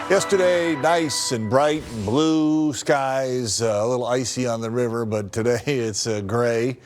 Yesterday, nice and bright and blue skies, a little icy on the river, but today it's gray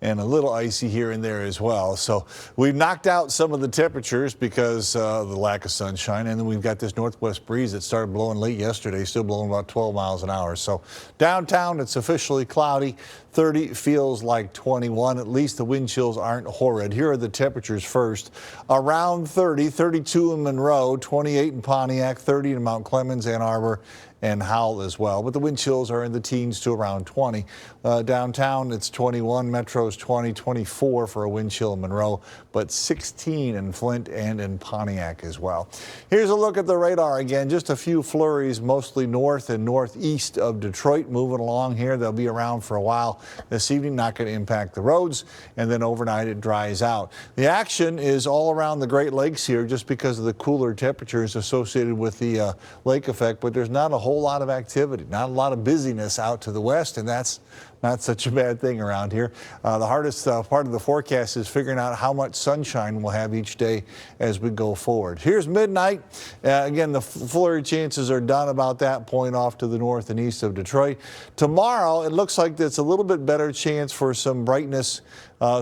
and a little icy here and there as well. So we've knocked out some of the temperatures because of the lack of sunshine, and then we've got this northwest breeze that started blowing late yesterday, still blowing about 12 miles an hour. So downtown, it's officially cloudy. 30 feels like 21. At least the wind chills aren't horrid. Here are the temperatures first. Around 30, 32 in Monroe, 28 in Pontiac, 30 in Mount Clemens, Ann Arbor, and Howell as well. But the wind chills are in the teens to around 20. Downtown, it's 21. Metro's 20, 24 for a wind chill in Monroe, but 16 in Flint and in Pontiac as well. Here's a look at the radar again. Just a few flurries, mostly north and northeast of Detroit, moving along here. They'll be around for a while this evening, not going to impact the roads, and then overnight it dries out. The action is all around the Great Lakes here just because of the cooler temperatures associated with the lake effect, but there's not a whole lot of activity, not a lot of busyness out to the west, and that's not such a bad thing around here. The hardest part of the forecast is figuring out how much sunshine we'll have each day as we go forward. Here's midnight. Again, the flurry chances are done about that point off to the north and east of Detroit. Tomorrow, it looks like there's a little bit better chance for some brightness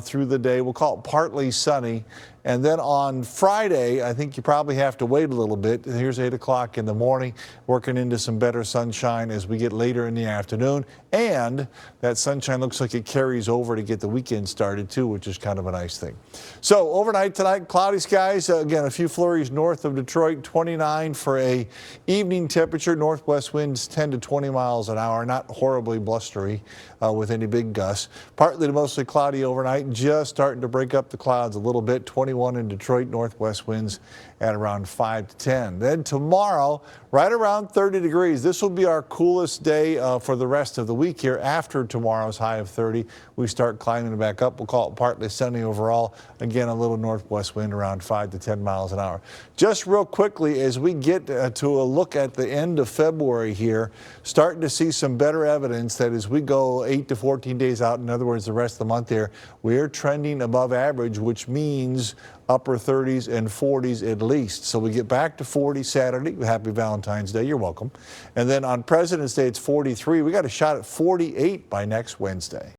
through the day. We'll call it partly sunny. And then on Friday, I think you probably have to wait a little bit. Here's 8 o'clock in the morning, working into some better sunshine as we get later in the afternoon. And that sunshine looks like it carries over to get the weekend started too, which is kind of a nice thing. So overnight tonight, cloudy skies. Again, a few flurries north of Detroit, 29 for a evening temperature. Northwest winds 10 to 20 miles an hour, not horribly blustery with any big gusts. Partly to mostly cloudy overnight, just starting to break up the clouds a little bit. 21 in Detroit, northwest winds at around 5 to 10. Then tomorrow, right around 30 degrees. This will be our coolest day for the rest of the week here. After tomorrow's high of 30, we start climbing back up. We'll call it partly sunny overall. Again, a little northwest wind around 5 to 10 miles an hour. Just real quickly, as we get to a look at the end of February here, starting to see some better evidence that as we go 8 to 14 days out, in other words, the rest of the month here, we're trending above average, which means upper 30s and 40s at least. So we get back to 40 Saturday. Happy Valentine's Day. You're welcome. And then on President's Day, it's 43. We got a shot at 48 by next Wednesday.